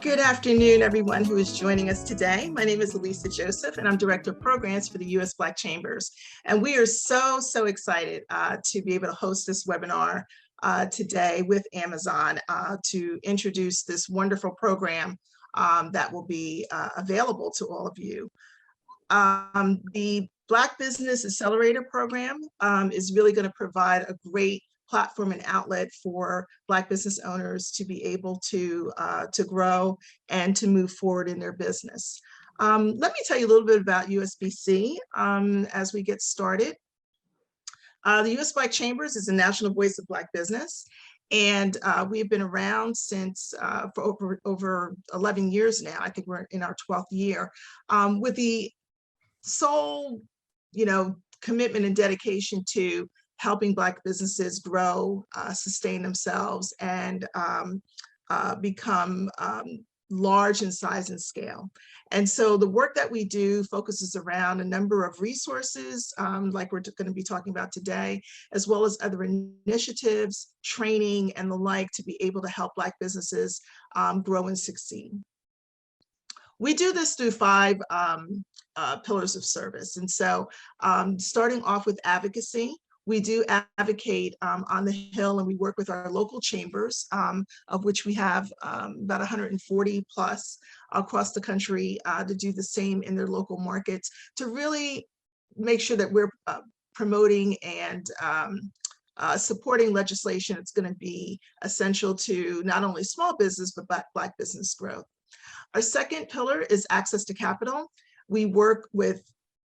Good afternoon, everyone who is joining us today. My name is Elisa Joseph, and I'm Director of Programs for the U.S. Black Chambers. And we are so excited to be able to host this webinar today with Amazon to introduce this wonderful program that will be available to all of you. The Black Business Accelerator program is really going to provide a great platform and outlet for Black business owners to be able to grow and to move forward in their business. Let me tell you a little bit about USBC as we get started. The U.S. Black Chambers is a national voice of Black business, and we've been around since for over 11 years now. I think we're in our 12th year, with the sole, commitment and dedication to helping Black businesses grow, sustain themselves, and become large in size and scale. And so the work that we do focuses around a number of resources, like we're going to be talking about today, as well as other initiatives, training, and the like to be able to help Black businesses grow and succeed. We do this through 5 pillars of service. And so starting off with advocacy, we do advocate on the Hill, and we work with our local chambers, of which we have about 140 plus across the country to do the same in their local markets, to really make sure that we're promoting and supporting legislation that's going to be essential to not only small business, but Black business growth. Our second pillar is access to capital. We work with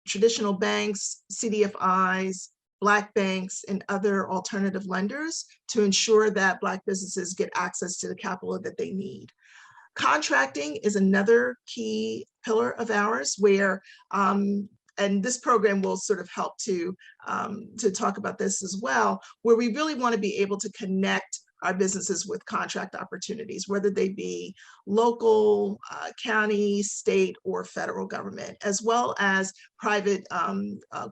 traditional banks, CDFIs, Black banks, and other alternative lenders to ensure that Black businesses get access to the capital that they need. Contracting is another key pillar of ours where, and this program will sort of help to talk about this as well, where we really want to be able to connect our businesses with contract opportunities, whether they be local, county, state, or federal government, as well as private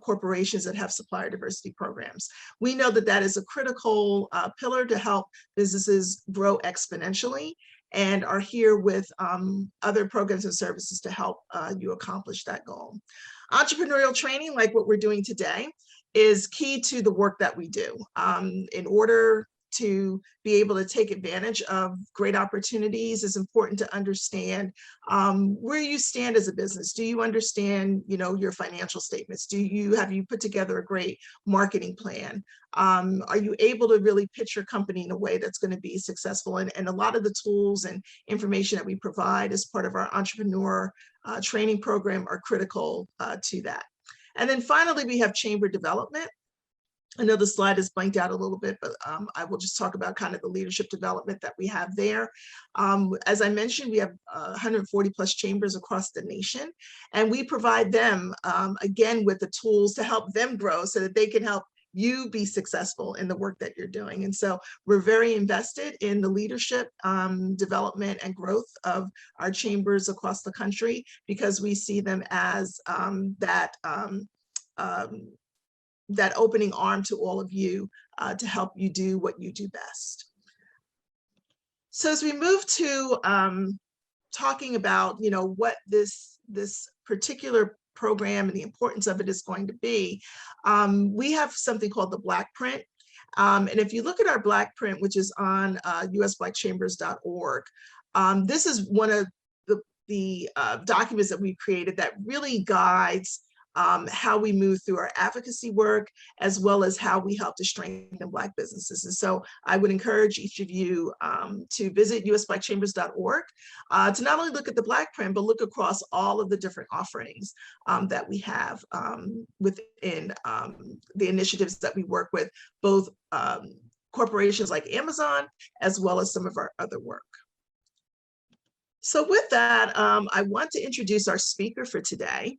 corporations that have supplier diversity programs. We know that that is a critical pillar to help businesses grow exponentially, and are here with other programs and services to help you accomplish that goal. Entrepreneurial training, like what we're doing today, is key to the work that we do. In order to be able to take advantage of great opportunities, it's important to understand where you stand as a business. Do you understand, your financial statements? Have you put together a great marketing plan? Are you able to really pitch your company in a way that's going to be successful? And a lot of the tools and information that we provide as part of our entrepreneur training program are critical to that. And then finally, we have chamber development. I know the slide is blanked out a little bit, but I will just talk about kind of the leadership development that we have there. As I mentioned, we have 140 plus chambers across the nation, and we provide them, again, with the tools to help them grow so that they can help you be successful in the work that you're doing. And so we're very invested in the leadership development and growth of our chambers across the country, because we see them as that opening arm to all of you to help you do what you do best. So as we move to talking about, what this particular program and the importance of it is going to be, we have something called the Black Print. And if you look at our Black Print, which is on usblackchambers.org, this is one of the documents that we've created that really guides how we move through our advocacy work, as well as how we help to strengthen Black businesses. And so I would encourage each of you to visit usblackchambers.org to not only look at the Black Print, but look across all of the different offerings that we have within the initiatives that we work with, both corporations like Amazon, as well as some of our other work. So with that, I want to introduce our speaker for today.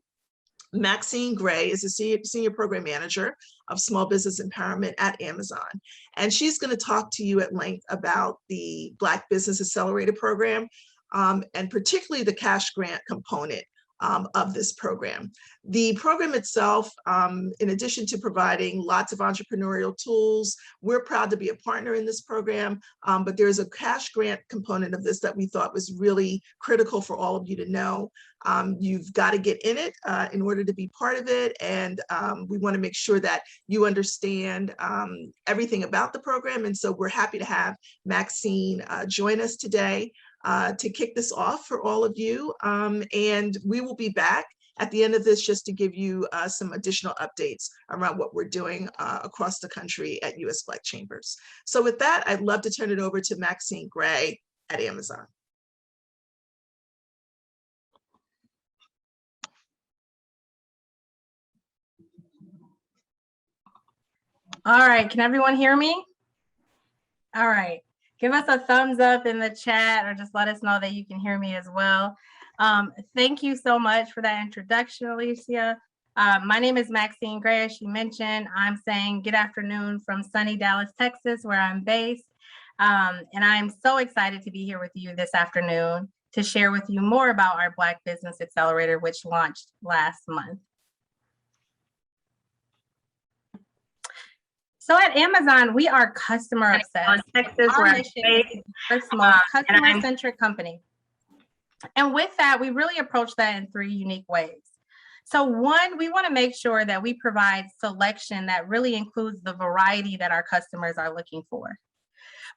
Maxine Gray is a senior program manager of small business empowerment at Amazon. And she's going to talk to you at length about the Black Business Accelerator program, and particularly the cash grant component of this program. The program itself, in addition to providing lots of entrepreneurial tools, we're proud to be a partner in this program, but there's a cash grant component of this that we thought was really critical for all of you to know. You've got to get in it in order to be part of it, and we want to make sure that you understand everything about the program, and so we're happy to have Maxine join us today to kick this off for all of you, and we will be back at the end of this just to give you some additional updates around what we're doing across the country at US Black Chambers. So with that, I'd love to turn it over to Maxine Gray at Amazon. All right, can everyone hear me? All right, give us a thumbs up in the chat or just let us know that you can hear me as well. Thank you so much for that introduction, Alicia. My name is Maxine Gray, as she mentioned. I'm saying good afternoon from sunny Dallas, Texas, where I'm based. And I'm so excited to be here with you this afternoon to share with you more about our Black Business Accelerator, which launched last month. So at Amazon, we are customer obsessed. Our mission is to be the most customer-centric company. And with that, we really approach that in 3 unique ways. So one, we want to make sure that we provide selection that really includes the variety that our customers are looking for.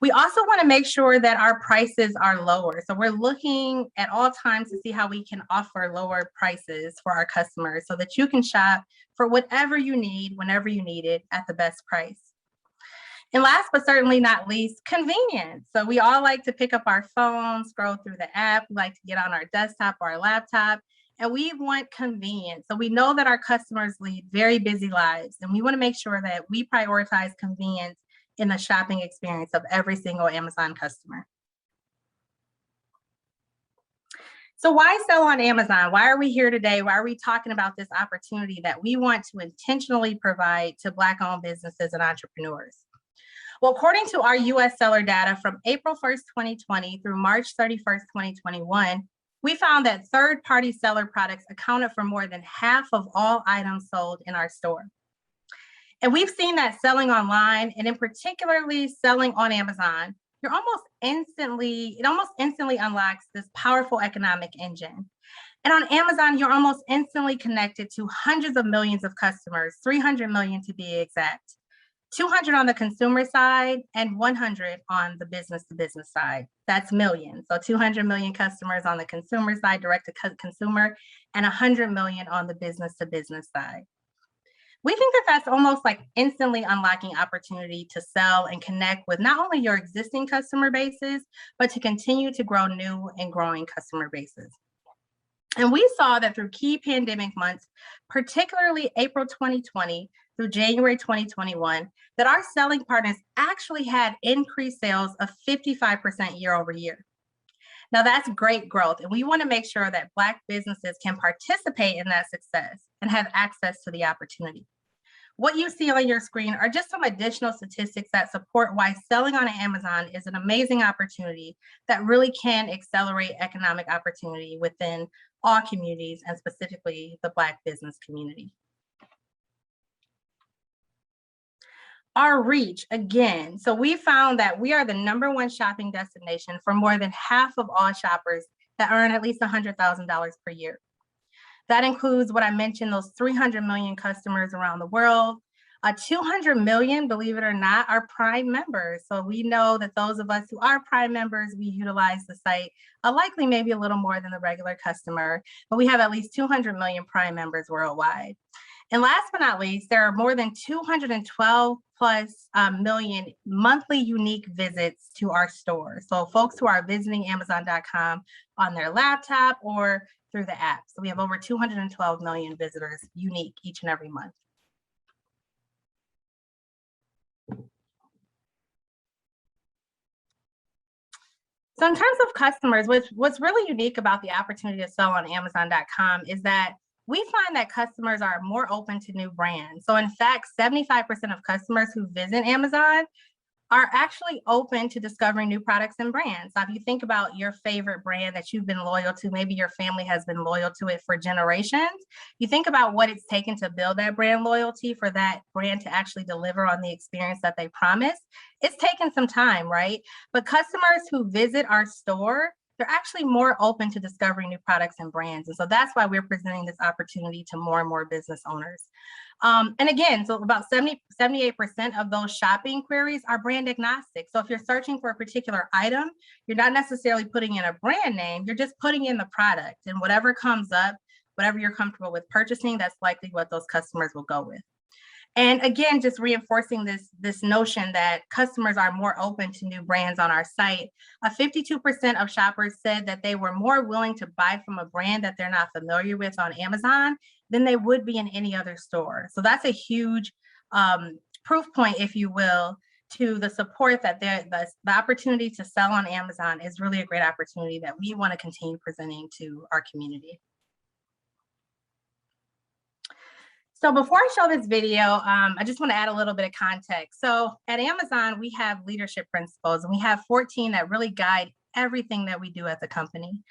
We also want to make sure that our prices are lower. So we're looking at all times to see how we can offer lower prices for our customers so that you can shop for whatever you need, whenever you need it, at the best price. And last but certainly not least, convenience. So we all like to pick up our phone, scroll through the app, we like to get on our desktop or our laptop, and we want convenience. So we know that our customers lead very busy lives, and we want to make sure that we prioritize convenience in the shopping experience of every single Amazon customer. So why sell on Amazon? Why are we here today? Why are we talking about this opportunity that we want to intentionally provide to Black-owned businesses and entrepreneurs? Well, according to our US seller data from April 1st, 2020 through March 31st, 2021, we found that third-party seller products accounted for more than half of all items sold in our store. And we've seen that selling online, and in particularly selling on Amazon, it almost instantly unlocks this powerful economic engine. And on Amazon, you're almost instantly connected to hundreds of millions of customers, 300 million to be exact, 200 on the consumer side and 100 on the business-to-business side. That's millions. So 200 million customers on the consumer side, direct to consumer, and 100 million on the business-to-business side. We think that that's almost like instantly unlocking opportunity to sell and connect with not only your existing customer bases, but to continue to grow new and growing customer bases. And we saw that through key pandemic months, particularly April 2020 through January 2021, that our selling partners actually had increased sales of 55% year over year. Now that's great growth, and we want to make sure that Black businesses can participate in that success and have access to the opportunity. What you see on your screen are just some additional statistics that support why selling on Amazon is an amazing opportunity that really can accelerate economic opportunity within all communities, and specifically the Black business community. Our reach, again, so we found that we are the #1 shopping destination for more than half of all shoppers that earn at least $100,000 per year. That includes what I mentioned, those 300 million customers around the world. 200 million, believe it or not, are Prime members. So we know that those of us who are Prime members, we utilize the site likely maybe a little more than the regular customer, but we have at least 200 million Prime members worldwide. And last but not least, there are more than 212 plus million monthly unique visits to our store. So folks who are visiting Amazon.com on their laptop or through the app. So we have over 212 million visitors unique each and every month. So in terms of customers, what's really unique about the opportunity to sell on Amazon.com is that we find that customers are more open to new brands. So in fact, 75% of customers who visit Amazon are actually open to discovering new products and brands. So if you think about your favorite brand that you've been loyal to, maybe your family has been loyal to it for generations, you think about what it's taken to build that brand loyalty for that brand to actually deliver on the experience that they promise. It's taken some time, right? But customers who visit our store, they're actually more open to discovering new products and brands. And so that's why we're presenting this opportunity to more and more business owners. And again, so about 78% of those shopping queries are brand agnostic. So if you're searching for a particular item, you're not necessarily putting in a brand name, you're just putting in the product, and whatever comes up, whatever you're comfortable with purchasing, that's likely what those customers will go with. And again, just reinforcing this notion that customers are more open to new brands on our site. 52% of shoppers said that they were more willing to buy from a brand that they're not familiar with on Amazon than they would be in any other store. So that's a huge proof point, if you will, to the support that the opportunity to sell on Amazon is really a great opportunity that we want to continue presenting to our community. So before I show this video, I just want to add a little bit of context. So at Amazon, we have leadership principles, and we have 14 that really guide everything that we do as a company.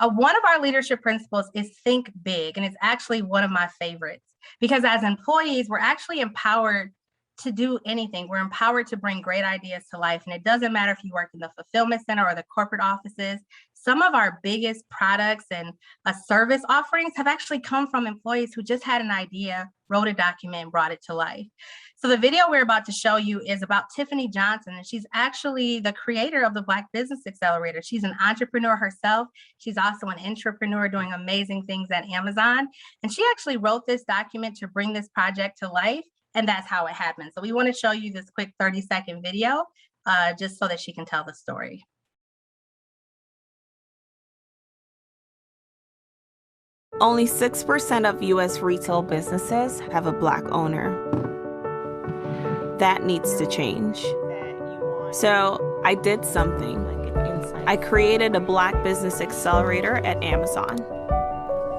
One of our leadership principles is think big, and it's actually one of my favorites because as employees, we're actually empowered to do anything. We're empowered to bring great ideas to life, and it doesn't matter if you work in the fulfillment center or the corporate offices. Some of our biggest products and service offerings have actually come from employees who just had an idea, wrote a document, and brought it to life. So the video we're about to show you is about Tiffany Johnson, and she's actually the creator of the Black Business Accelerator. She's an entrepreneur herself. She's also an entrepreneur doing amazing things at Amazon. And she actually wrote this document to bring this project to life, and that's how it happened. So we want to show you this quick 30-second video just so that she can tell the story. Only 6% of U.S. retail businesses have a Black owner. That needs to change. So I did something. I created a Black Business Accelerator at Amazon.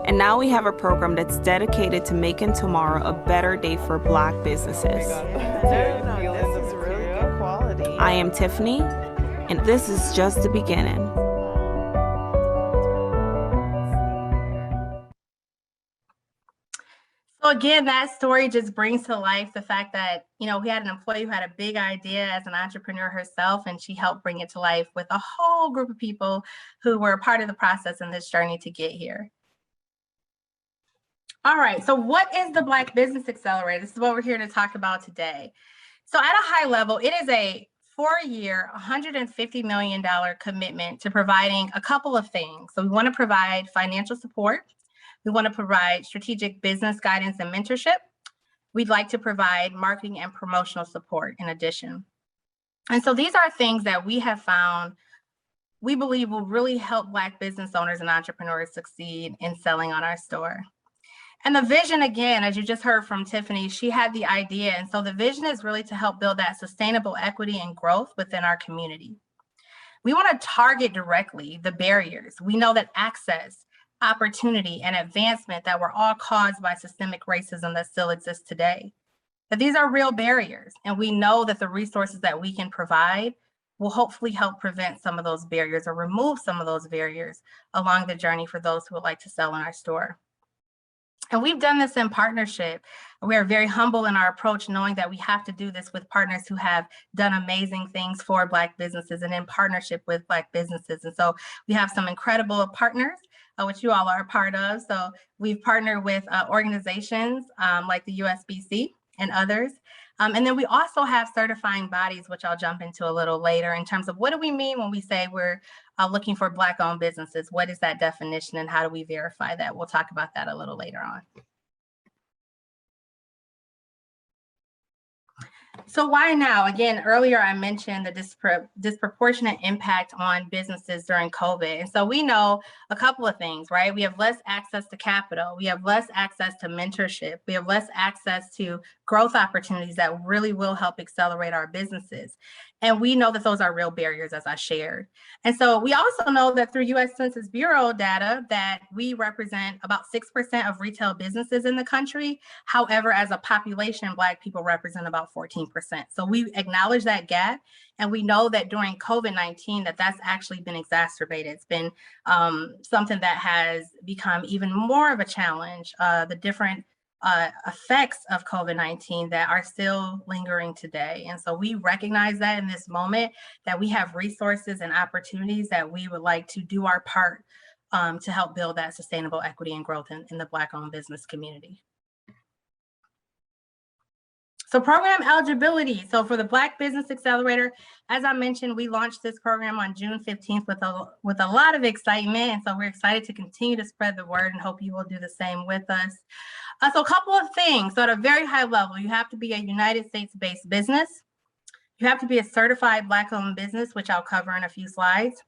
And now we have a program that's dedicated to making tomorrow a better day for Black businesses. This is really good quality. I am Tiffany, and this is just the beginning. So again, that story just brings to life the fact that, we had an employee who had a big idea as an entrepreneur herself, and she helped bring it to life with a whole group of people who were part of the process in this journey to get here. All right, so what is the Black Business Accelerator? This is what we're here to talk about today. So at a high level, it is a 4-year, $150 million commitment to providing a couple of things. So we want to provide financial support. We want to provide strategic business guidance and mentorship. We'd like to provide marketing and promotional support in addition. And so these are things that we have found we believe will really help Black business owners and entrepreneurs succeed in selling on our store. And the vision, again, as you just heard from Tiffany, she had the idea. And so the vision is really to help build that sustainable equity and growth within our community. We want to target directly the barriers. We know that access, opportunity, and advancement that were all caused by systemic racism that still exists today. That these are real barriers, and we know that the resources that we can provide will hopefully help prevent some of those barriers or remove some of those barriers along the journey for those who would like to sell in our store. And we've done this in partnership. We are very humble in our approach, knowing that we have to do this with partners who have done amazing things for Black businesses and in partnership with Black businesses. And so we have some incredible partners, which you all are a part of. So we've partnered with organizations like the USBC and others. And then we also have certifying bodies, which I'll jump into a little later in terms of what do we mean when we say we're looking for Black-owned businesses? What is that definition and how do we verify that? We'll talk about that a little later on. So why now? Again, earlier I mentioned the disproportionate impact on businesses during COVID. And so we know a couple of things, right? We have less access to capital. We have less access to mentorship. We have less access to growth opportunities that really will help accelerate our businesses. And we know that those are real barriers, as I shared. And so we also know that through US Census Bureau data that we represent about 6% of retail businesses in the country. However, as a population, Black people represent about 14%. So we acknowledge that gap. And we know that during COVID-19, that's actually been exacerbated. It's been something that has become even more of a challenge. The different effects of COVID-19 that are still lingering today. And so we recognize that in this moment that we have resources and opportunities that we would like to do our part to help build that sustainable equity and growth in the Black-owned business community. So program eligibility. So for the Black Business Accelerator, as I mentioned, we launched this program on June 15th with a lot of excitement. And so we're excited to continue to spread the word and hope you will do the same with us. So a couple of things. So at a very high level, you have to be a United States-based business. You have to be a certified Black-owned business, which I'll cover in a few slides.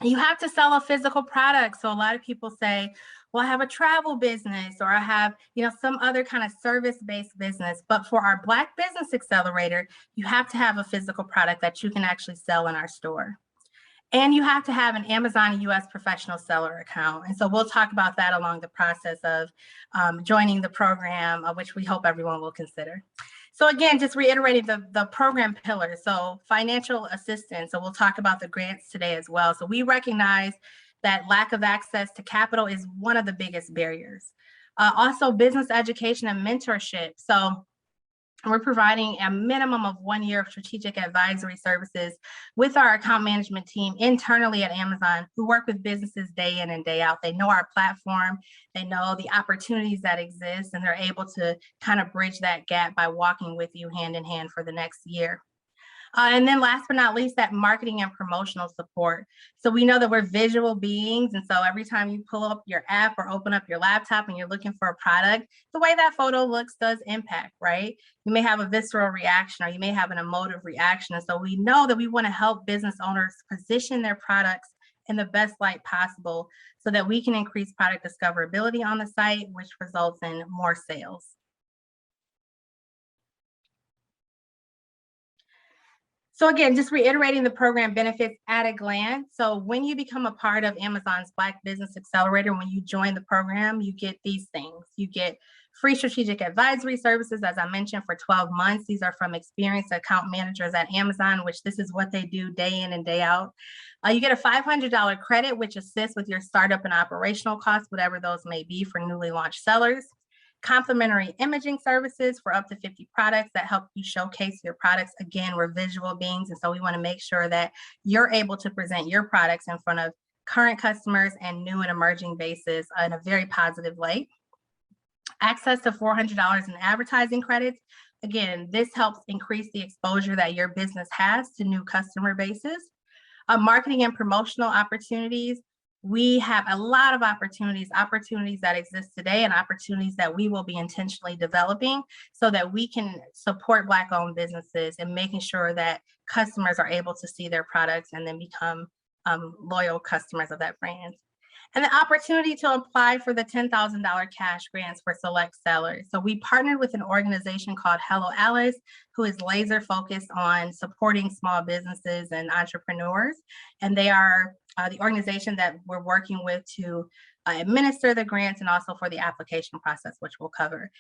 You have to sell a physical product. So a lot of people say, well, I have a travel business or I have, some other kind of service-based business. But for our Black Business Accelerator, you have to have a physical product that you can actually sell in our store. And you have to have an Amazon US professional seller account. And so we'll talk about that along the process of joining the program, which we hope everyone will consider. So again, just reiterating the program pillars. So financial assistance. So we'll talk about the grants today as well. So we recognize that lack of access to capital is one of the biggest barriers. Also business education and mentorship. So we're providing a minimum of 1 year of strategic advisory services with our account management team internally at Amazon, who work with businesses day in and day out. They know our platform, they know the opportunities that exist, and they're able to kind of bridge that gap by walking with you hand in hand for the next year. And then last but not least, that marketing and promotional support. So we know that we're visual beings. And so every time you pull up your app or open up your laptop and you're looking for a product, the way that photo looks does impact, right? You may have a visceral reaction or you may have an emotive reaction. And so we know that we want to help business owners position their products in the best light possible so that we can increase product discoverability on the site, which results in more sales. So again, just reiterating the program benefits at a glance. So when you become a part of Amazon's Black Business Accelerator, when you join the program, you get these things. You get free strategic advisory services, as I mentioned, for 12 months. These are from experienced account managers at Amazon, which this is what they do day in and day out. You get a $500 credit, which assists with your startup and operational costs, whatever those may be for newly launched sellers. Complimentary imaging services for up to 50 products that help you showcase your products. Again, we're visual beings, and so we want to make sure that you're able to present your products in front of current customers and new and emerging bases in a very positive light. Access to $400 in advertising credits. Again, this helps increase the exposure that your business has to new customer bases. Marketing and promotional opportunities. We have a lot of opportunities that exist today and opportunities that we will be intentionally developing so that we can support Black-owned businesses and making sure that customers are able to see their products and then become loyal customers of that brand. And the opportunity to apply for the $10,000 cash grants for select sellers. So we partnered with an organization called Hello Alice, who is laser focused on supporting small businesses and entrepreneurs. And they are the organization that we're working with to administer the grants and also for the application process, which we'll cover.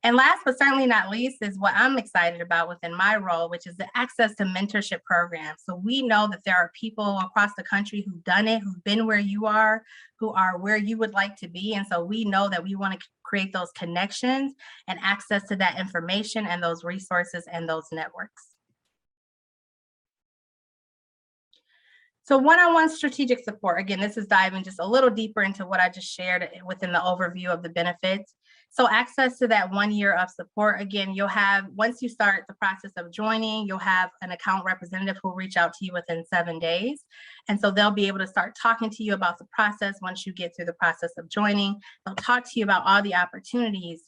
And last but certainly not least is what I'm excited about within my role, which is the access to mentorship programs. So we know that there are people across the country who've done it, who've been where you are, who are where you would like to be. And so we know that we want to create those connections and access to that information and those resources and those networks. So one-on-one strategic support. Again, this is diving just a little deeper into what I just shared within the overview of the benefits. So access to that 1 year of support. Again, you'll have, once you start the process of joining, you'll have an account representative who will reach out to you within 7 days. And so they'll be able to start talking to you about the process once you get through the process of joining. They'll talk to you about all the opportunities.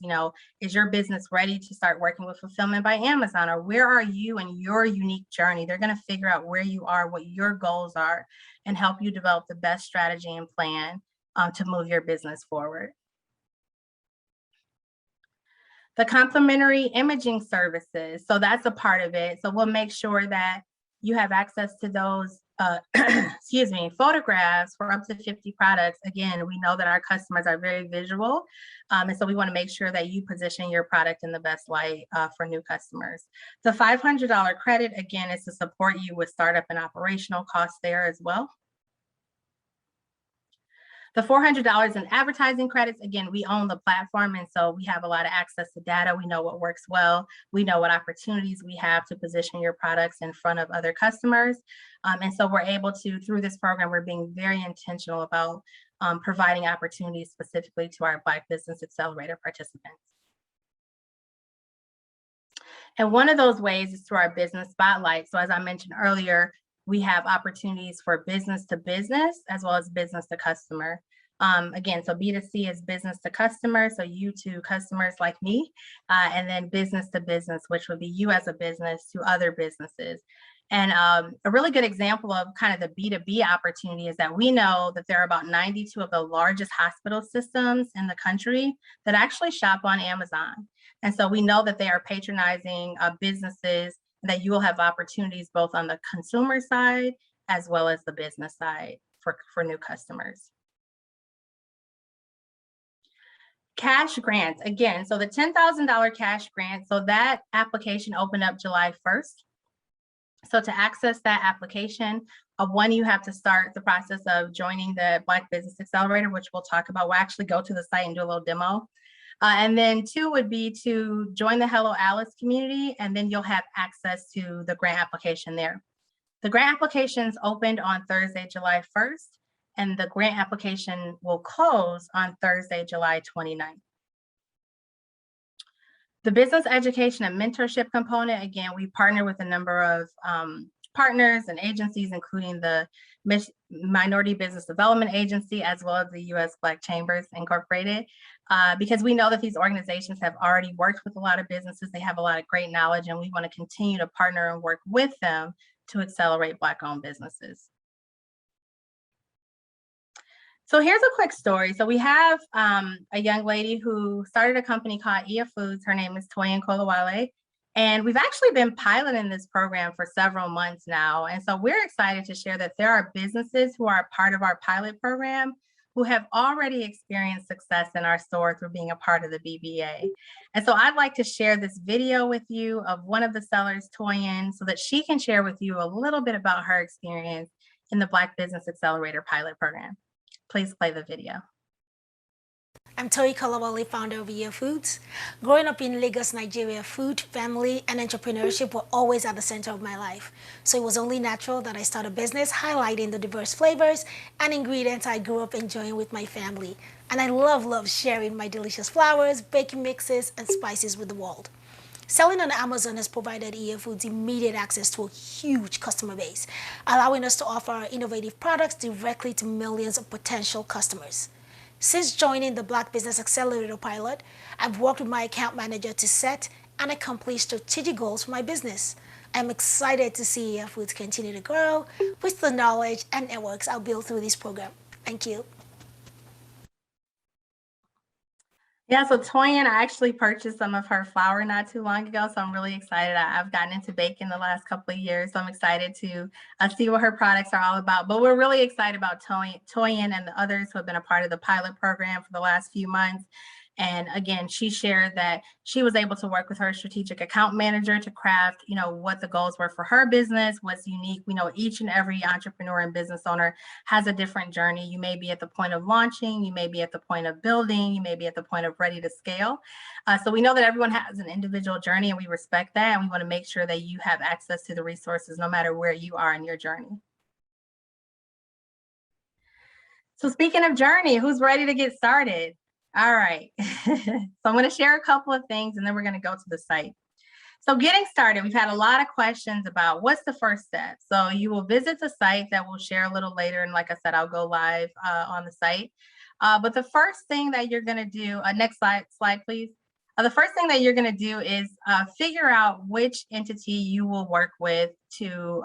Is your business ready to start working with Fulfillment by Amazon? Or where are you in your unique journey? They're going to figure out where you are, what your goals are, and help you develop the best strategy and plan to move your business forward. The complimentary imaging services, so that's a part of it. So we'll make sure that you have access to those excuse me, photographs for up to 50 products. Again, we know that our customers are very visual, and so we want to make sure that you position your product in the best light for new customers. The $500 credit, again, is to support you with startup and operational costs there as well. The $400 in advertising credits, again, we own the platform, and so we have a lot of access to data. We know what works well. We know what opportunities we have to position your products in front of other customers. And so we're able to, through this program, we're being very intentional about providing opportunities specifically to our Black Business Accelerator participants. And one of those ways is through our business spotlight. So as I mentioned earlier, we have opportunities for business to business as well as business to customer. Again, so B2C is business to customer, so you to customers like me, and then business to business, which would be you as a business to other businesses. And a really good example of kind of the B2B opportunity is that we know that there are about 92 of the largest hospital systems in the country that actually shop on Amazon. And so we know that they are patronizing businesses, that you will have opportunities both on the consumer side as well as the business side for new customers. Cash grants, again, so the $10,000 cash grant, so that application opened up July 1st. So to access that application, one, you have to start the process of joining the Black Business Accelerator, which we'll talk about. We'll actually go to the site and do a little demo. And then two would be to join the Hello Alice community, and then you'll have access to the grant application there. The grant applications opened on Thursday, July 1st, and the grant application will close on Thursday, July 29th. The business education and mentorship component, again, we partner with a number of partners and agencies, including the Minority Business Development Agency, as well as the U.S. Black Chambers Incorporated, because we know that these organizations have already worked with a lot of businesses. They have a lot of great knowledge, and we want to continue to partner and work with them to accelerate Black-owned businesses. So here's a quick story. So we have a young lady who started a company called Ia Foods. Her name is Toyin Kolawale. And we've actually been piloting this program for several months now. And so we're excited to share that there are businesses who are part of our pilot program who have already experienced success in our store through being a part of the BBA. And so I'd like to share this video with you of one of the sellers, Toyin, so that she can share with you a little bit about her experience in the Black Business Accelerator pilot program. Please play the video. I'm Toyin Kolawale, founder of Ia Foods. Growing up in Lagos, Nigeria, food, family, and entrepreneurship were always at the center of my life. So it was only natural that I start a business highlighting the diverse flavors and ingredients I grew up enjoying with my family. And I love sharing my delicious flours, baking mixes, and spices with the world. Selling on Amazon has provided Ia Foods immediate access to a huge customer base, allowing us to offer our innovative products directly to millions of potential customers. Since joining the Black Business Accelerator pilot, I've worked with my account manager to set and accomplish strategic goals for my business. I'm excited to see Ia Foods continue to grow with the knowledge and networks I'll build through this program. Thank you. Yeah, so Toyin, I actually purchased some of her flour not too long ago, so I'm really excited. I've gotten into baking the last couple of years, so I'm excited to see what her products are all about. But we're really excited about Toyin and the others who have been a part of the pilot program for the last few months. And again, she shared that she was able to work with her strategic account manager to craft, what the goals were for her business, what's unique. We know each and every entrepreneur and business owner has a different journey. You may be at the point of launching, you may be at the point of building, you may be at the point of ready to scale. So we know that everyone has an individual journey, and we respect that. And we want to make sure that you have access to the resources no matter where you are in your journey. So speaking of journey, who's ready to get started? All right, so I'm going to share a couple of things and then we're going to go to the site. So getting started, we've had a lot of questions about what's the first step. So you will visit the site that we'll share a little later. And like I said, I'll go live on the site. But the first thing that you're going to do, next slide, please. The first thing that you're going to do is figure out which entity you will work with to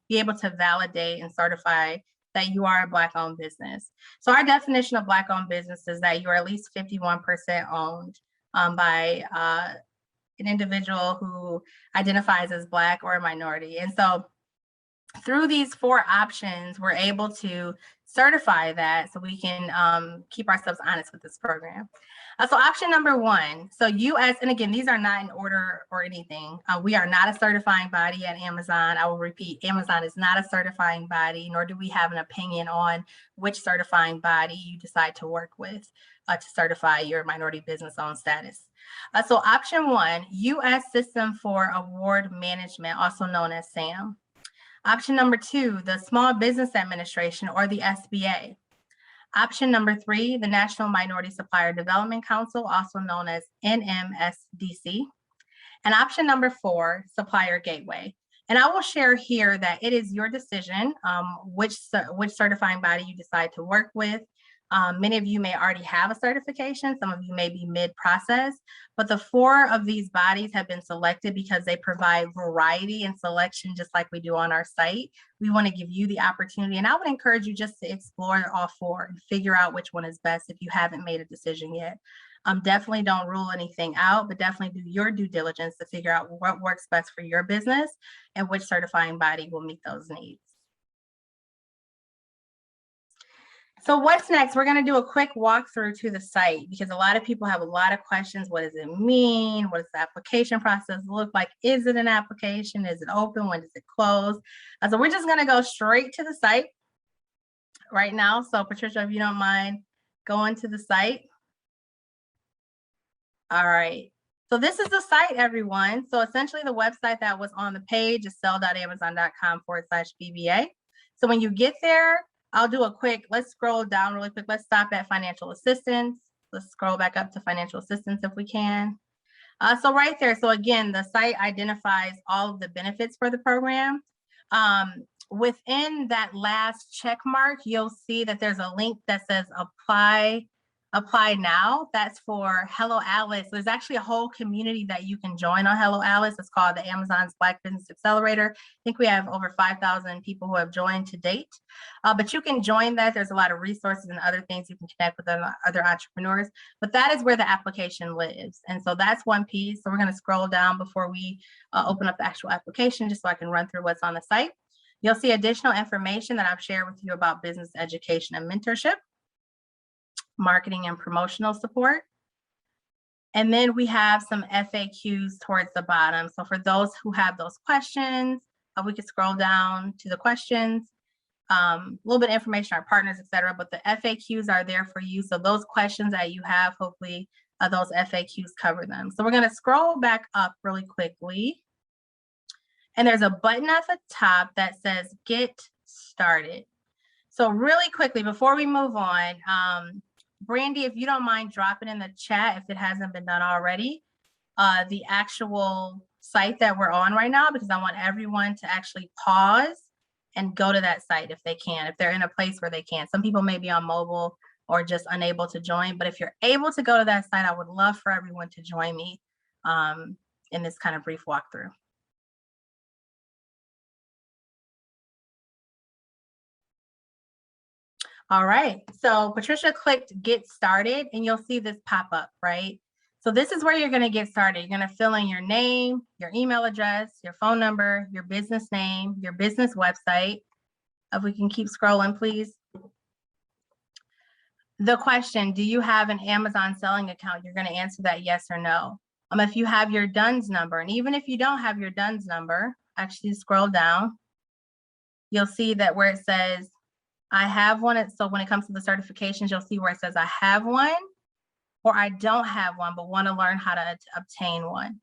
be able to validate and certify that you are a Black-owned business. So our definition of Black-owned business is that you are at least 51% owned by an individual who identifies as Black or a minority. And so through these 4 options, we're able to certify that so we can keep ourselves honest with this program. So option number 1, so US, and again, these are not in order or anything. We are not a certifying body at Amazon. I will repeat, Amazon is not a certifying body, nor do we have an opinion on which certifying body you decide to work with to certify your minority business owned status. So option 1, US System for Award Management, also known as SAM. Option number 2, the Small Business Administration, or the SBA. Option number 3, the National Minority Supplier Development Council, also known as NMSDC. And option number 4, Supplier Gateway. And I will share here that it is your decision which certifying body you decide to work with. Many of you may already have a certification. Some of you may be mid-process, but the 4 of these bodies have been selected because they provide variety and selection, just like we do on our site. We want to give you the opportunity, and I would encourage you just to explore all 4 and figure out which one is best if you haven't made a decision yet. Definitely don't rule anything out, but definitely do your due diligence to figure out what works best for your business and which certifying body will meet those needs. So what's next? We're going to do a quick walkthrough to the site because a lot of people have a lot of questions. What does it mean? What does the application process look like? Is it an application? Is it open? When does it close? So we're just going to go straight to the site right now. So Patricia, if you don't mind going to the site. All right. So this is the site, everyone. So essentially the website that was on the page is sell.amazon.com/BBA. So when you get there, I'll do a quick, let's scroll down really quick. Let's stop at financial assistance. Let's scroll back up to financial assistance if we can. So right there, so again, the site identifies all of the benefits for the program. Within that last check mark, you'll see that there's a link that says apply now. That's for Hello Alice. There's actually a whole community that you can join on Hello Alice. It's called the Amazon's Black Business Accelerator. I think we have over 5,000 people who have joined to date, but you can join that. There's a lot of resources and other things you can connect with other entrepreneurs, but that is where the application lives. And so that's one piece. So we're going to scroll down before we open up the actual application, just so I can run through what's on the site. You'll see additional information that I've shared with you about business education and mentorship, marketing and promotional support. And then we have some FAQs towards the bottom. So for those who have those questions, we could scroll down to the questions, a little bit of information, our partners, et cetera, but the FAQs are there for you. So those questions that you have, hopefully those FAQs cover them. So we're gonna scroll back up really quickly. And there's a button at the top that says Get Started. So really quickly, before we move on, Brandy, if you don't mind dropping in the chat, if it hasn't been done already, the actual site that we're on right now, because I want everyone to actually pause and go to that site if they can, if they're in a place where they can. Some people may be on mobile or just unable to join, but if you're able to go to that site, I would love for everyone to join me in this kind of brief walkthrough. All right, so Patricia clicked Get Started and you'll see this pop up, right? So this is where you're gonna get started. You're gonna fill in your name, your email address, your phone number, your business name, your business website. If we can keep scrolling, please. The question, do you have an Amazon selling account? You're gonna answer that yes or no. If you have your DUNS number, and even if you don't have your DUNS number, actually scroll down, you'll see that where it says, I have one. So when it comes to the certifications, you'll see where it says I have one or I don't have one, but want to learn how to obtain one.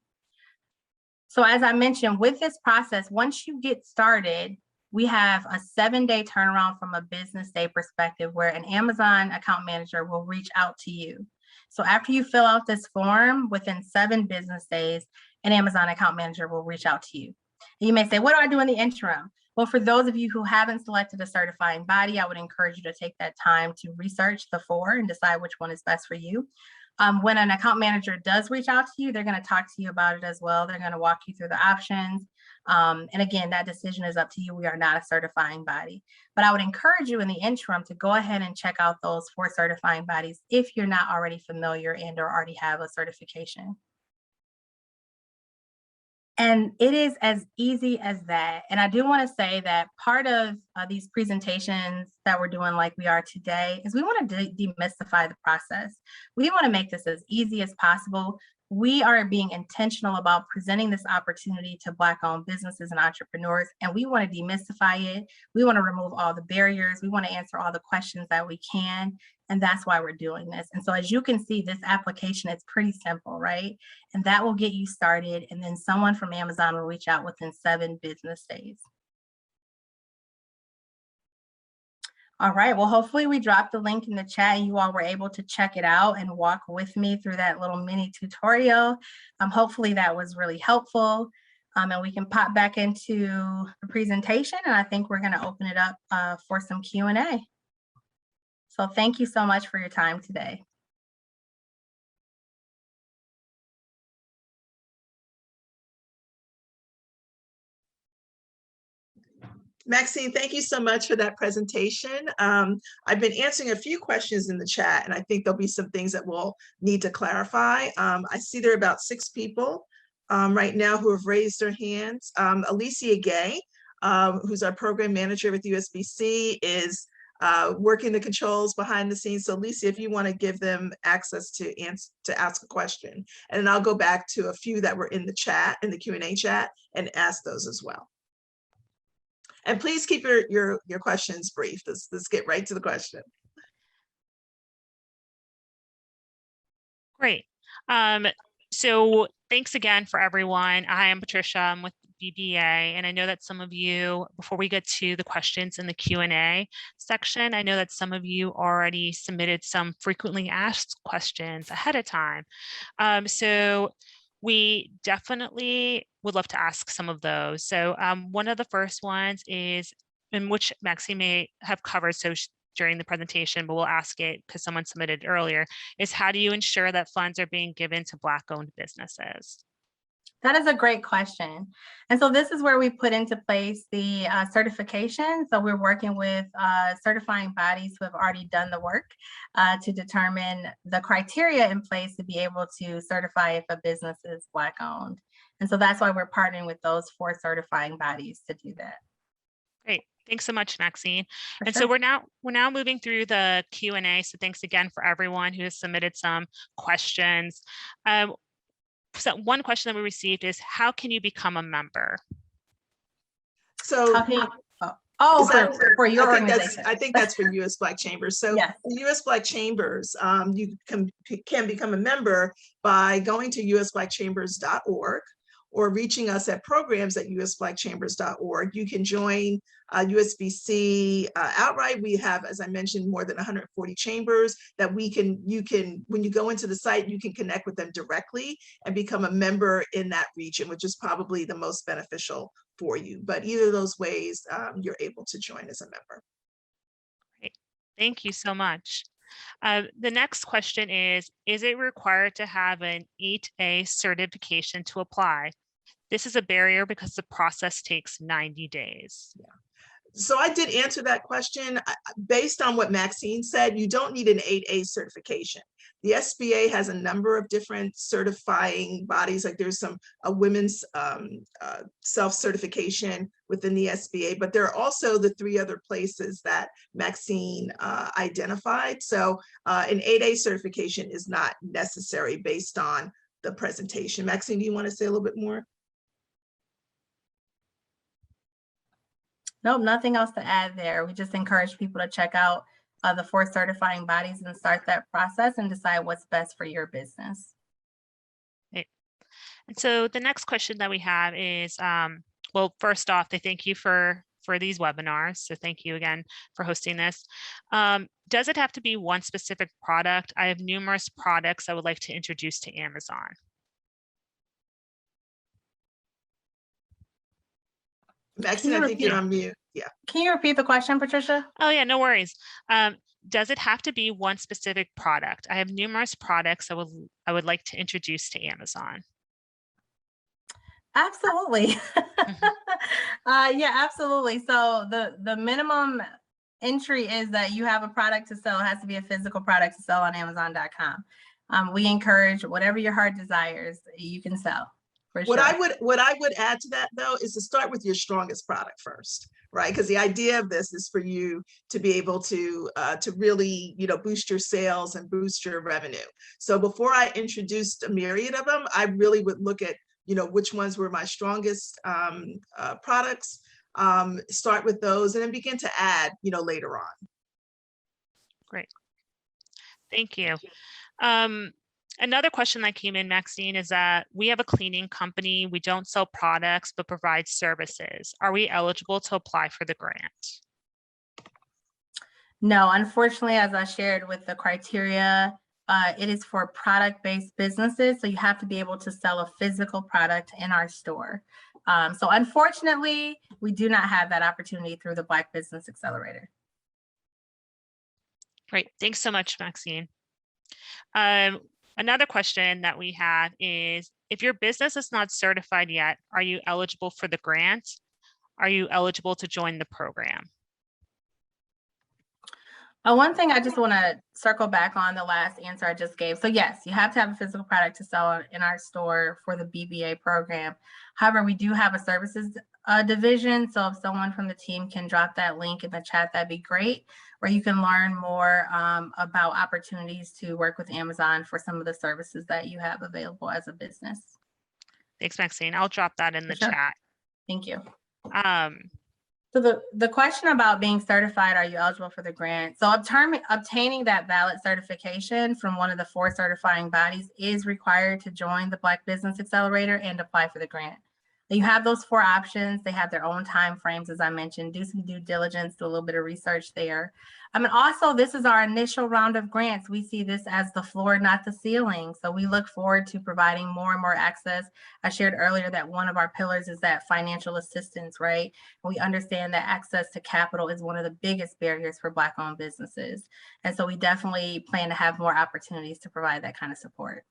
So as I mentioned, with this process, once you get started, we have a 7-day turnaround from a business day perspective where an Amazon account manager will reach out to you. So after you fill out this form, within 7 business days, an Amazon account manager will reach out to you. And you may say, what do I do in the interim? Well, for those of you who haven't selected a certifying body, I would encourage you to take that time to research the 4 and decide which one is best for you. When an account manager does reach out to you, they're going to talk to you about it as well. They're going to walk you through the options. And again, that decision is up to you. We are not a certifying body, but I would encourage you in the interim to go ahead and check out those 4 certifying bodies if you're not already familiar and or already have a certification. And it is as easy as that. And I do want to say that part of these presentations that we're doing like we are today is we want to demystify the process. We want to make this as easy as possible. We are being intentional about presenting this opportunity to Black-owned businesses and entrepreneurs, and we want to demystify it. We want to remove all the barriers. We want to answer all the questions that we can, and that's why we're doing this. And so as you can see, this application is pretty simple, right? And that will get you started, and then someone from Amazon will reach out within 7 business days. All right, well, hopefully we dropped the link in the chat and you all were able to check it out and walk with me through that little mini tutorial. Hopefully that was really helpful. And we can pop back into the presentation, and I think we're gonna open it up for some Q&A. So thank you so much for your time today. Maxine, thank you so much for that presentation. I've been answering a few questions in the chat, and I think there'll be some things that we'll need to clarify. I see there are about 6 people right now who have raised their hands. Alicia Gay, who's our program manager with USBC, is working the controls behind the scenes. So Alicia, if you want to give them access to ask a question, and then I'll go back to a few that were in the chat, in the Q&A chat, and ask those as well. And please keep your questions brief. Let's get right to the question. Great. So thanks again for everyone. I am Patricia. I'm with BBA, and I know that some of you, before we get to the questions in the Q&A section, I know that some of you already submitted some frequently asked questions ahead of time. So we definitely would love to ask some of those. So one of the first ones is, in which Maxine may have covered during the presentation, but we'll ask it because someone submitted earlier, is how do you ensure that funds are being given to Black-owned businesses? That is a great question. And so this is where we put into place the certification. So we're working with certifying bodies who have already done the work to determine the criteria in place to be able to certify if a business is Black-owned. And so that's why we're partnering with those 4 certifying bodies to do that. Great. Thanks so much, Maxine. And sure. so we're now moving through the Q&A. So thanks again for everyone who has submitted some questions. So one question that we received is, how can you become a member? So for your organization. I think that's for US Black Chambers. So yes. US Black Chambers, you can become a member by going to usblackchambers.org or reaching us at programs@usblackchambers.org. You can join USBC outright. We have, as I mentioned, more than 140 chambers that you can, when you go into the site, you can connect with them directly and become a member in that region, which is probably the most beneficial for you. But either of those ways, you're able to join as a member. Great. Thank you so much. The next question is it required to have an 8A certification to apply? This is a barrier because the process takes 90 days. Yeah. So I did answer that question. Based on what Maxine said, you don't need an 8A certification. The SBA has a number of different certifying bodies, like there's a women's self-certification within the SBA, but there are also the 3 other places that Maxine identified. So an 8A certification is not necessary based on the presentation. Maxine, do you want to say a little bit more? Nope, nothing else to add there. We just encourage people to check out the 4 certifying bodies and start that process and decide what's best for your business. Okay. And so the next question that we have is, well, first off, they thank you for these webinars. So thank you again for hosting this. Does it have to be one specific product? I have numerous products I would like to introduce to Amazon. Maxine, I think you're on mute. Yeah. Can you repeat the question, Patricia? Oh yeah, no worries. Does it have to be one specific product? I have numerous products I would like to introduce to Amazon. Absolutely. Mhm. Yeah, absolutely. So the minimum entry is that you have a product to sell. It has to be a physical product to sell on Amazon.com. We encourage whatever your heart desires, you can sell for What sure. I would add to that though is to start with your strongest product first, right? Because the idea of this is for you to be able to really, you know, boost your sales and boost your revenue. So before I introduced a myriad of them, I really would look at, you know, which ones were my strongest products, start with those, and then begin to add, you know, later on. Great. Thank you. Another question that came in, Maxine, is that we have a cleaning company. We don't sell products, but provide services. Are we eligible to apply for the grant? No, unfortunately, as I shared with the criteria, it is for product-based businesses. So you have to be able to sell a physical product in our store. So unfortunately, we do not have that opportunity through the Black Business Accelerator. Great. Thanks so much, Maxine. Another question that we have is, if your business is not certified yet, are you eligible for the grant? Are you eligible to join the program? One thing I just want to circle back on the last answer I just gave. So yes, you have to have a physical product to sell in our store for the BBA program. However, we do have a services division. So if someone from the team can drop that link in the chat, that'd be great, where you can learn more about opportunities to work with Amazon for some of the services that you have available as a business. Thanks, Maxine. I'll drop that in the chat. Thank you. So the question about being certified, are you eligible for the grant? So obtaining that valid certification from one of the 4 certifying bodies is required to join the Black Business Accelerator and apply for the grant. You have those 4 options. They have their own time frames, as I mentioned. Do some due diligence, do a little bit of research there. And also, this is our initial round of grants. We see this as the floor, not the ceiling. So we look forward to providing more and more access. I shared earlier that one of our pillars is that financial assistance, right? We understand that access to capital is one of the biggest barriers for Black-owned businesses. And so we definitely plan to have more opportunities to provide that kind of support.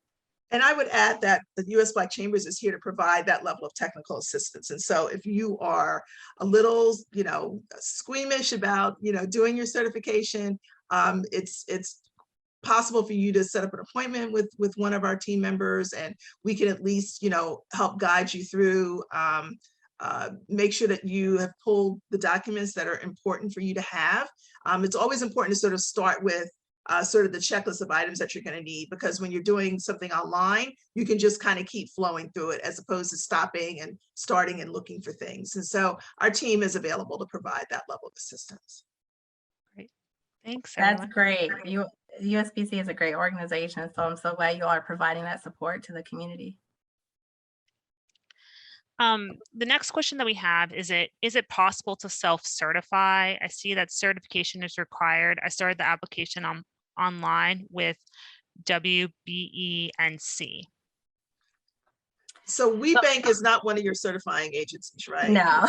And I would add that the U.S. Black Chambers is here to provide that level of technical assistance. And so if you are a little, you know, squeamish about, you know, doing your certification, it's possible for you to set up an appointment with one of our team members, and we can at least, you know, help guide you through, make sure that you have pulled the documents that are important for you to have. It's always important to sort of start with sort of the checklist of items that you're going to need, because when you're doing something online, you can just kind of keep flowing through it as opposed to stopping and starting and looking for things. And so our team is available to provide that level of assistance. Great. Thanks, everyone. That's great. USBC is a great organization, so I'm so glad you all are providing that support to the community. The next question that we have is it possible to self-certify? I see that certification is required. I started the application online with WBENC. So WeBank is not one of your certifying agencies, right? No.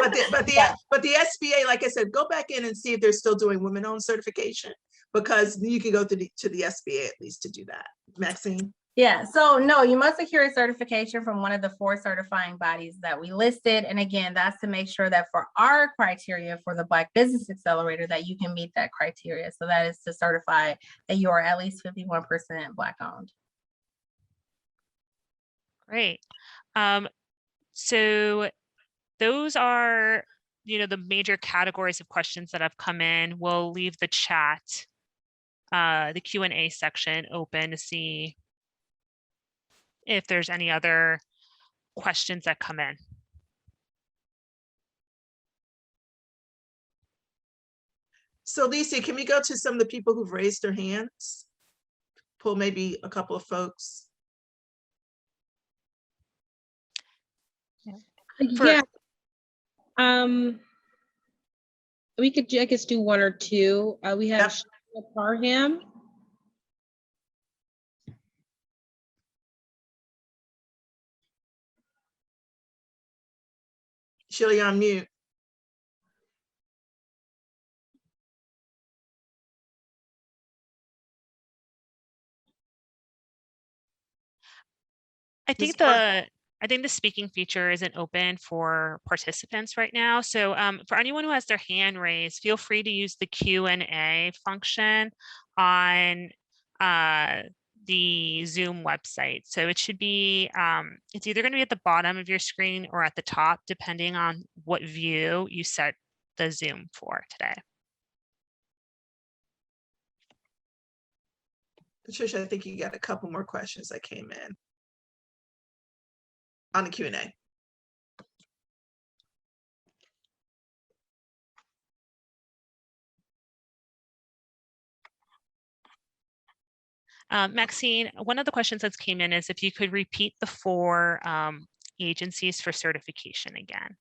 but the SBA, like I said, go back in and see if they're still doing women-owned certification, because you can go to the SBA at least to do that. Maxine? Yeah, so no, you must secure a certification from one of the 4 certifying bodies that we listed. And again, that's to make sure that for our criteria for the Black Business Accelerator, that you can meet that criteria. So that is to certify that you are at least 51% Black owned. Great. So those are, you know, the major categories of questions that have come in. We'll leave the chat, the Q&A section open to see if there's any other questions that come in. So Lisa, can we go to some of the people who've raised their hands? Pull maybe a couple of folks. Yeah. We could, I guess, do 1 or 2. We have Sheila Parham. Sheila, you're on mute. I think the I think the speaking feature isn't open for participants right now. So for anyone who has their hand raised, feel free to use the Q&A function on the Zoom website. So it should be, it's either going to be at the bottom of your screen or at the top, depending on what view you set the Zoom for today. Patricia, I think you got a couple more questions that came in on the Q&A. Maxine, one of the questions that came in is if you could repeat the 4 agencies for certification again.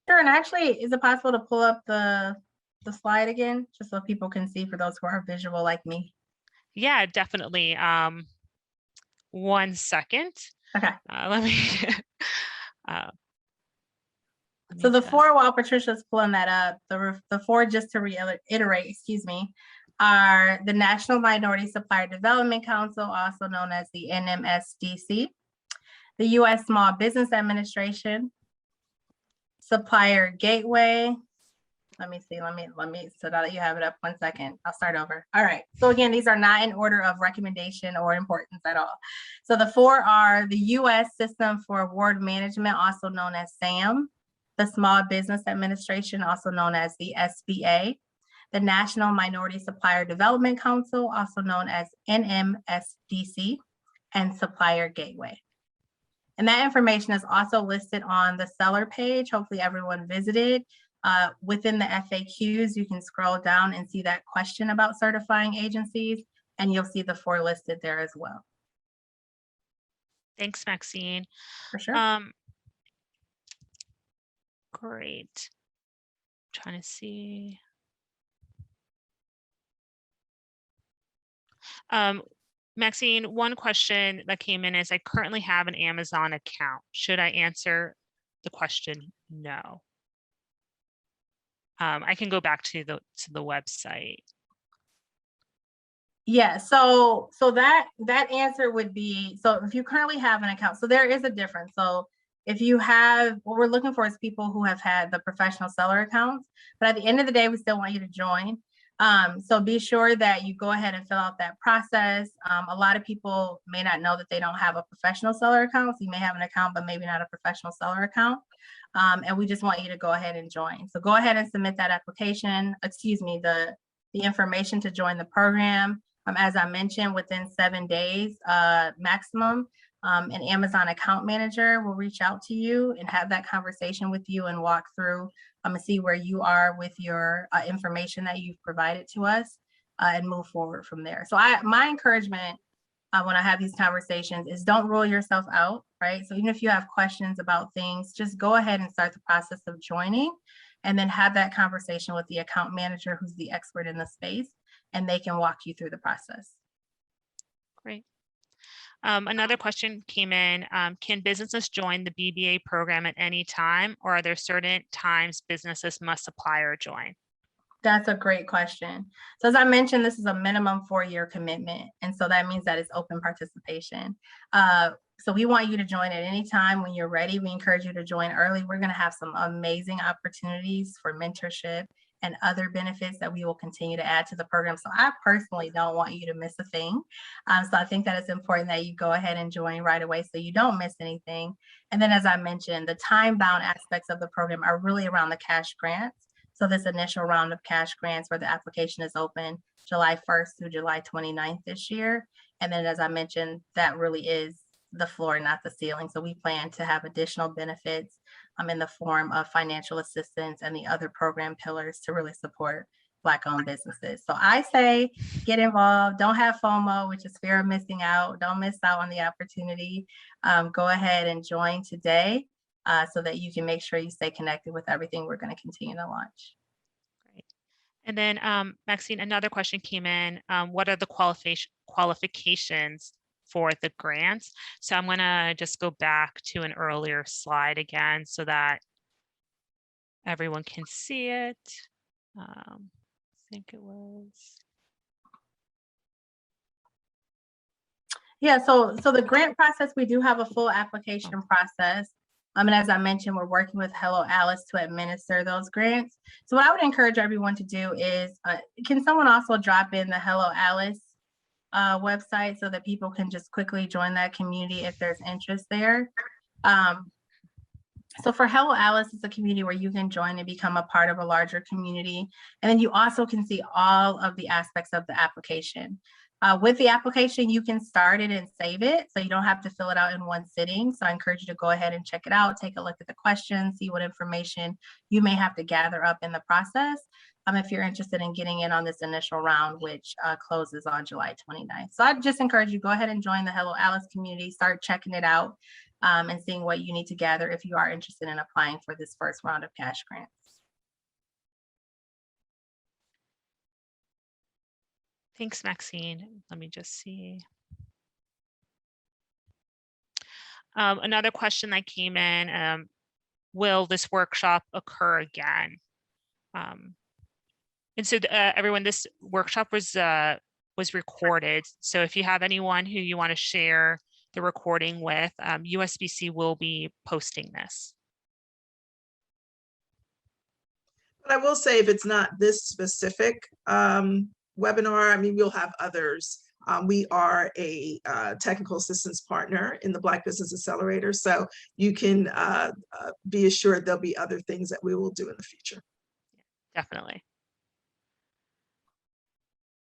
Sure, and actually, is it possible to pull up the slide again, just so people can see for those who are visual like me? Yeah, definitely. 1 second. Okay. Let me. So the 4, while Patricia's pulling that up, the 4, just to reiterate, excuse me, are the National Minority Supplier Development Council, also known as the NMSDC, the U.S. Small Business Administration, Supplier Gateway. Let me see, let me, so now that you have it up, 1 second, I'll start over. All right, so again, these are not in order of recommendation or importance at all. So the 4 are the U.S. System for Award Management, also known as SAM, the Small Business Administration, also known as the SBA, the National Minority Supplier Development Council, also known as NMSDC, and Supplier Gateway. And that information is also listed on the seller page. Hopefully everyone visited. Within the FAQs, you can scroll down and see that question about certifying agencies, and you'll see the 4 listed there as well. Thanks, Maxine. For sure. Great. Trying to see. Maxine, one question that came in is, I currently have an Amazon account. Should I answer the question no? I can go back to the website. Yeah, so that answer would be, so if you currently have an account, so there is a difference. So if you have, what we're looking for is people who have had the professional seller accounts, but at the end of the day, we still want you to join. So be sure that you go ahead and fill out that process. A lot of people may not know that they don't have a professional seller account. So you may have an account, but maybe not a professional seller account. And we just want you to go ahead and join. So go ahead and submit that application, excuse me, the information to join the program. As I mentioned, within 7 days maximum, an Amazon account manager will reach out to you and have that conversation with you and walk through and see where you are with your information that you've provided to us and move forward from there. So my encouragement when I have these conversations is don't rule yourself out, right? So even if you have questions about things, just go ahead and start the process of joining and then have that conversation with the account manager who's the expert in the space, and they can walk you through the process. Great. Another question came in, can businesses join the BBA program at any time, or are there certain times businesses must apply or join? That's a great question. So as I mentioned, this is a minimum 4-year commitment. And so that means that it's open participation. So we want you to join at any time when you're ready. We encourage you to join early. We're going to have some amazing opportunities for mentorship and other benefits that we will continue to add to the program. So I personally don't want you to miss a thing. So I think that it's important that you go ahead and join right away so you don't miss anything. And then as I mentioned, the time-bound aspects of the program are really around the cash grants. So this initial round of cash grants where the application is open July 1st through July 29th this year. And then as I mentioned, that really is the floor, not the ceiling. So we plan to have additional benefits in the form of financial assistance and the other program pillars to really support Black-owned businesses. So I say get involved, don't have FOMO, which is fear of missing out. Don't miss out on the opportunity. Go ahead and join today so that you can make sure you stay connected with everything we're going to continue to launch. Great. And then Maxine, another question came in. What are the qualifications for the grants? So I'm going to just go back to an earlier slide again so that everyone can see it. I think it was. Yeah, so the grant process, we do have a full application process. And as I mentioned, we're working with Hello Alice to administer those grants. So what I would encourage everyone to do is, can someone also drop in the Hello Alice website so that people can just quickly join that community if there's interest there? So for Hello Alice, it's a community where you can join and become a part of a larger community. And then you also can see all of the aspects of the application. With the application, you can start it and save it, so you don't have to fill it out in one sitting. So I encourage you to go ahead and check it out, take a look at the questions, see what information you may have to gather up in the process if you're interested in getting in on this initial round, which closes on July 29th. So I just encourage you, go ahead and join the Hello Alice community, start checking it out and seeing what you need to gather if you are interested in applying for this first round of cash grants. Thanks, Maxine. Let me just see. Another question that came in, will this workshop occur again? And so everyone, this workshop was recorded. So if you have anyone who you want to share the recording with, USBC will be posting this. But I will say, if it's not this specific webinar, I mean, we'll have others. We are a technical assistance partner in the Black Business Accelerator, so you can be assured there'll be other things that we will do in the future. Definitely.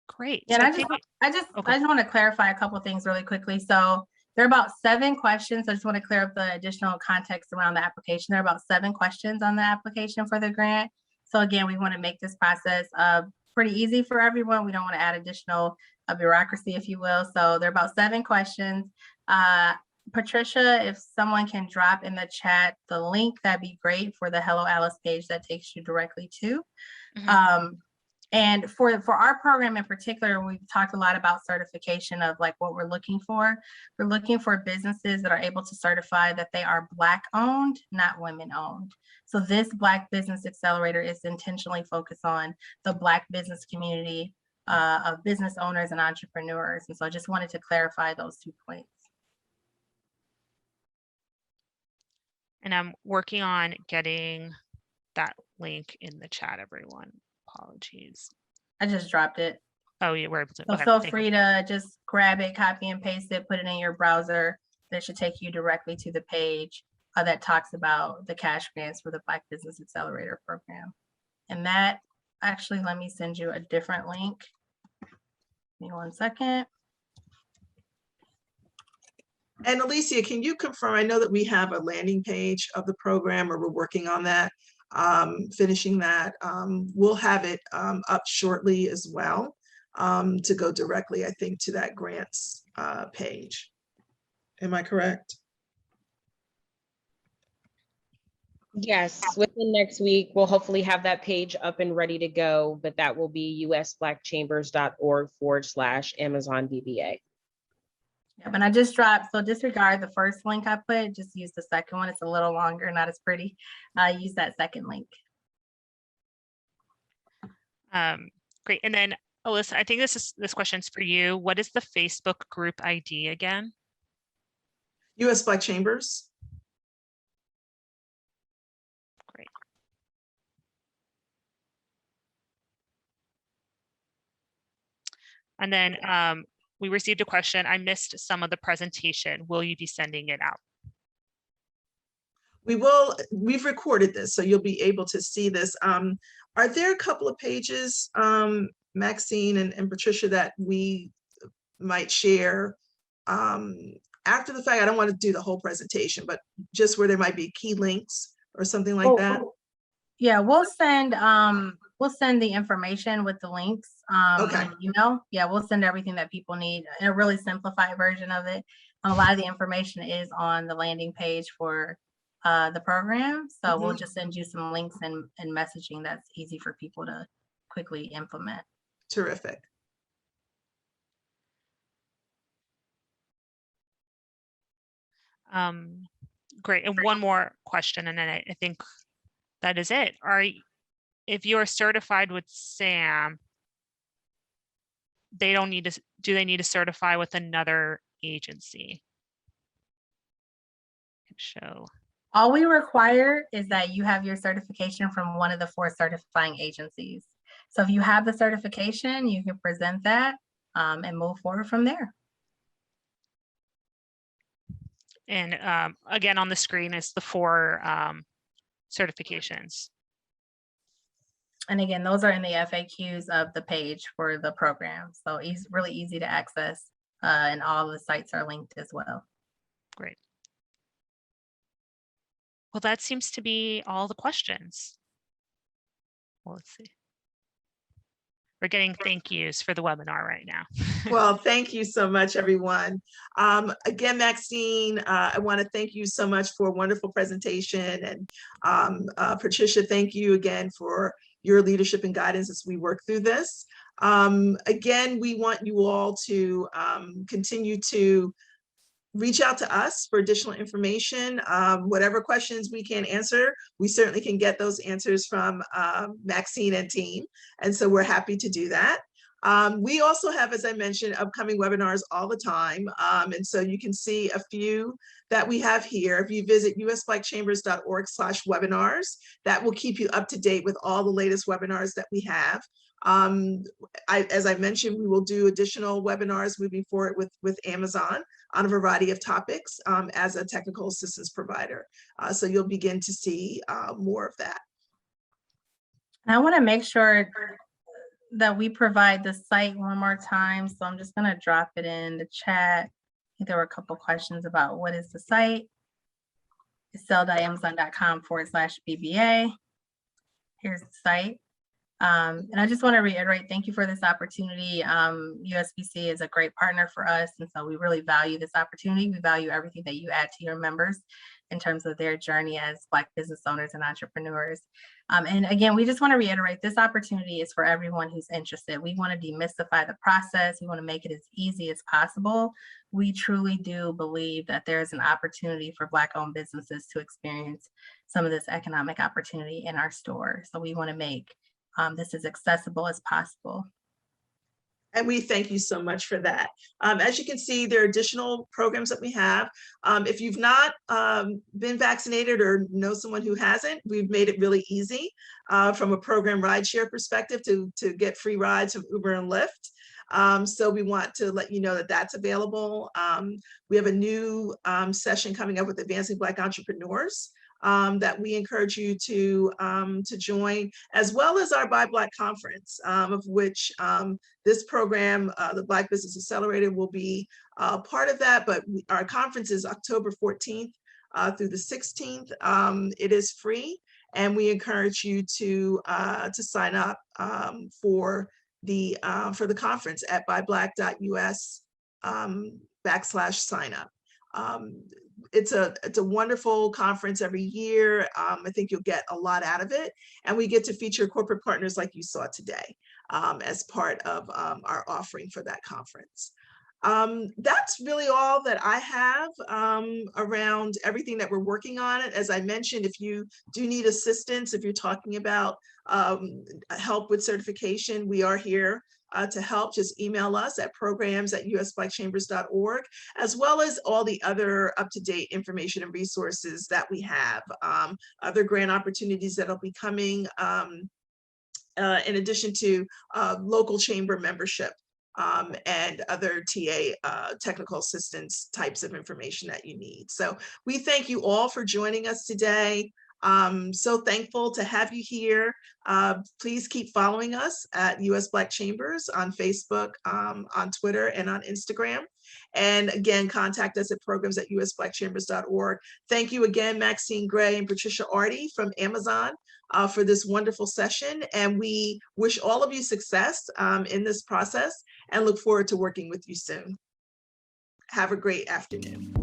Great. Yeah, So I just want to clarify a couple of things really quickly. So there are about 7 questions. I just want to clear up the additional context around the application. There are about 7 questions on the application for the grant. So again, we want to make this process pretty easy for everyone. We don't want to add additional bureaucracy, if you will. So there are about 7 questions. Patricia, if someone can drop in the chat the link, that'd be great, for the Hello Alice page that takes you directly to. And for our program in particular, we've talked a lot about certification of like what we're looking for. We're looking for businesses that are able to certify that they are Black owned, not women owned. So this Black Business Accelerator is intentionally focused on the Black business community of business owners and entrepreneurs. And so I just wanted to clarify those 2 points. And I'm working on getting that link in the chat, everyone. Apologies. I just dropped it. Oh, you were able to. So Okay, feel free to just grab it, copy and paste it, put it in your browser. That should take you directly to the page that talks about the cash grants for the Black Business Accelerator program. And that, actually, let me send you a different link. Give me 1 second. And Alicia, can you confirm, I know that we have a landing page of the program, or we're working on that, finishing that. We'll have it up shortly as well, to go directly, I think, to that grants page. Am I correct? Yes, within next week, we'll hopefully have that page up and ready to go, but that will be usblackchambers.org/Amazon BBA. Yeah, but I just dropped, so disregard the first link I put, just use the second one. It's a little longer, not as pretty. Use that second link. Great. And then Alyssa, I think this question's for you. What is the Facebook group ID again? US Black Chambers. Great. And then we received a question. I missed some of the presentation. Will you be sending it out? We will. We've recorded this, so you'll be able to see this. Are there a couple of pages, Maxine and Patricia, that we might share after the fact? I don't want to do the whole presentation, but just where there might be key links or something like that. Yeah, we'll send the information with the links. Okay. Yeah, we'll send everything that people need in a really simplified version of it. A lot of the information is on the landing page for the program. So we'll just send you some links and messaging that's easy for people to quickly implement. Terrific. Great. And one more question, and then I think that is it. If you're certified with SAM, they don't need to, do they need to certify with another agency. Show. All we require is that you have your certification from one of the 4 certifying agencies. So if you have the certification, you can present that and move forward from there. And again, on the screen is the 4 certifications. And again, those are in the FAQs of the page for the program. So it's really easy to access and all the sites are linked as well. Great. Well, that seems to be all the questions. Well, let's see. We're getting thank yous for the webinar right now. Well, thank you so much, everyone. Again, Maxine, I want to thank you so much for a wonderful presentation. And Patricia, thank you again for your leadership and guidance as we work through this. Again, we want you all to continue to reach out to us for additional information. Whatever questions we can answer, we certainly can get those answers from Maxine and team. And so we're happy to do that. We also have, as I mentioned, upcoming webinars all the time. And so you can see a few that we have here. If you visit usblackchambers.org/webinars, that will keep you up to date with all the latest webinars that we have. As I mentioned, we will do additional webinars moving forward with Amazon on a variety of topics as a technical assistance provider. So you'll begin to see more of that. I want to make sure that we provide the site one more time. So I'm just going to drop it in the chat. I think there were a couple questions about what is the site. It's sell.amazon.com/BBA. Here's the site. And I just want to reiterate, thank you for this opportunity. USBC is a great partner for us. And so we really value this opportunity. We value everything that you add to your members in terms of their journey as Black business owners and entrepreneurs. And again, we just want to reiterate, this opportunity is for everyone who's interested. We want to demystify the process. We want to make it as easy as possible. We truly do believe that there is an opportunity for Black-owned businesses to experience some of this economic opportunity in our store. So we want to make this as accessible as possible. And we thank you so much for that. As you can see, there are additional programs that we have. If you've not been vaccinated or know someone who hasn't, we've made it really easy from a program rideshare perspective to get free rides from Uber and Lyft. So we want to let you know that that's available. We have a new session coming up with Advancing Black Entrepreneurs that we encourage you to join, as well as our Buy Black conference, of which this program, the Black Business Accelerator, will be part of that. But our conference is October 14th through the 16th. It is free, and we encourage you to sign up for the conference at buyblack.us/sign-up. It's a wonderful conference every year. I think you'll get a lot out of it. And we get to feature corporate partners like you saw today as part of our offering for that conference. That's really all that I have around everything that we're working on. As I mentioned, if you do need assistance, if you're talking about help with certification, we are here to help. Just email us at programs@usblackchambers.org, as well as all the other up-to-date information and resources that we have. Other grant opportunities that'll be coming in addition to local chamber membership and other TA technical assistance types of information that you need. So we thank you all for joining us today. So thankful to have you here. Please keep following us at US Black Chambers on Facebook, on Twitter, and on Instagram. And again, contact us at programs@usblackchambers.org. Thank you again, Maxine Gray and Patricia Arty from Amazon for this wonderful session. And we wish all of you success in this process and look forward to working with you soon. Have a great afternoon.